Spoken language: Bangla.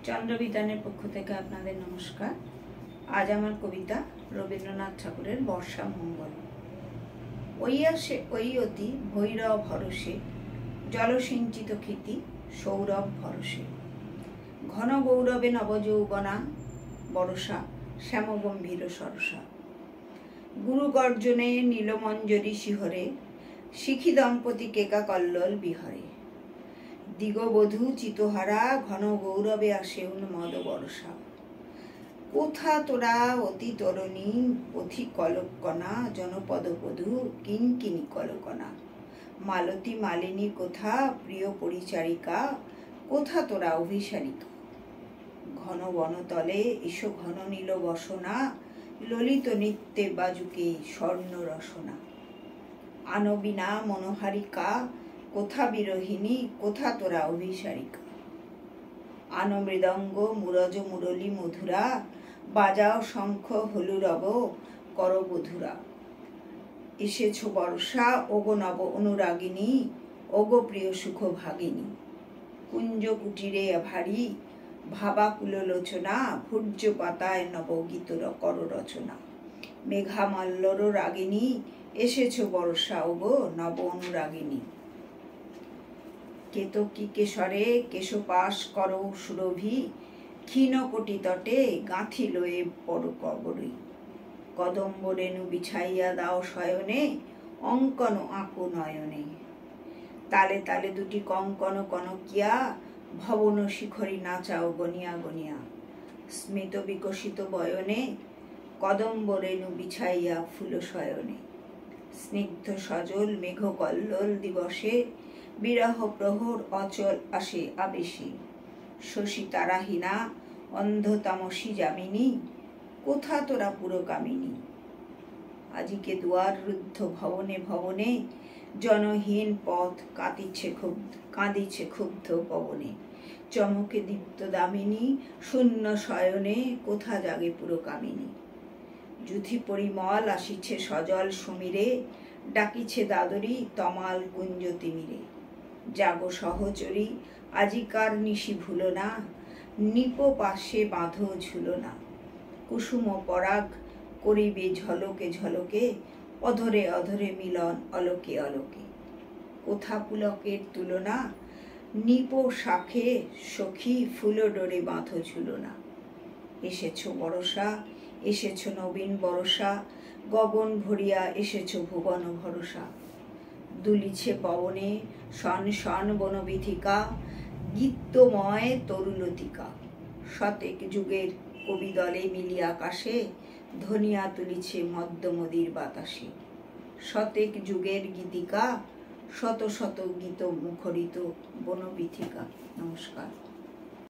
চন্দ্রবিতানের পক্ষ থেকে আপনাদের নমস্কার। আজ আমার কবিতা রবীন্দ্রনাথ ঠাকুরের বর্ষা মঙ্গল। ওই আসে ওই অতি ভৈরব ভরসে, জলসিঞ্চিত ক্ষিতি সৌরভ ভরসে। ঘন গৌরবে নবযৌবনা, বরষা শ্যামগম্ভীর সরসা। গুরু গর্জনে নীলমঞ্জরি শিহরে, শিখি দম্পতি কেকা কল্লোল বিহরে। দিগবধূ চিতহারা, ঘন গৌরবে আসে উন্মদ বর্ষা। কোথা তোরা অতি তরুণী, পথি কলকনা, জনপদ বধূ কিঙ্কিনি কলকনা। মালতী মালিনী কোথা, প্রিয় পরিচারিকা, কোথা তোরা অভিসারিকা। ঘন বনতলে এসো ঘন নীল বসনা, ললিত নৃত্যে বাজুকে স্বর্ণ রসনা। আনবিনা মনোহারিকা, কোথা বিরোহিণী, কোথা তোরা অভিসারিকা। আনো মৃদঙ্গ মুরজ মুরলী মধুরা, বাজাও শঙ্খ হলুরব করবধুরা। এসেছো বর্ষা ওগো নব অনুরাগিনী, ওগো প্রিয় সুখ ভাগিনী। কুঞ্জ কুটিরে ভারী ভাবাকুল লোচনা, ভূর্য পাতায় নবগীত কর রচনা। মেঘা মাল্যর রাগিনী, এসেছো বর্ষা ওগো নব অনুরাগিনী। কেতকী কেশরে কেশপাশ করো সুরভি, ক্ষীণ কোটি তটে গাঁথি লয়ে পড় কবরী। কদম্ব রেণু বিছাইয়া দাও শয়নে, অঙ্কন আঁকো নয়নে। তালে তালে দুটি কঙ্কন কনকিয়া, ভবন শিখরী নাচাও গনিয়া গনিয়া। স্মিত বিকশিত বয়নে, কদম্ব রেণু বিছাইয়া ফুল শয়নে। স্নিগ্ধ সজল মেঘ কল্লোল দিবসে, বিরহ প্রহর অচল আসে আবেশী। শশী তারাহীনা অন্ধ তামসী যামিনী, কোথা তোরা পুরকামিনী। আজিকে দুয়ার রুদ্ধ ভবনে ভবনে, জনহীন পথ কাঁদিছে ক্ষুব্ধ পবনে। চমকে দীপ্ত দামিনী, শূন্য শয়নে, কোথা জাগে পুরকামিনী। যুথি পরিমল আসিছে সজল সমীরে, ডাকিছে দাদরি তমাল কুঞ্জ তিমিরে। জাগো সহচরী আজিকার নিশি ভুলো না, নিপ পাশে বাঁধো ঝুলো না। কুসুম পরাগ করিবে ঝলকে ঝলকে, অধরে অধরে মিলন অলোকে অলোকে। কোথা পুলকের তুলনা, নিপ শাখে সখী ফুল ডোরে বাঁধো ঝুলনা। এসেছো বরষা এসেছো নবীন বরষা, গগন ভরিয়া এসেছো ভুবন ভরসা। দুলিছে পবনে শন শন বনবিথিকা, গীতময় তরুলতিকা। শতেক যুগের কবি দলে মিলিয়া আকাশে, ধনিয়া তুলিছে মদ্যমদির বাতাসে। শতেক যুগের গীতিকা, শত শত গীত মুখরিত বনবিথিকা। নমস্কার।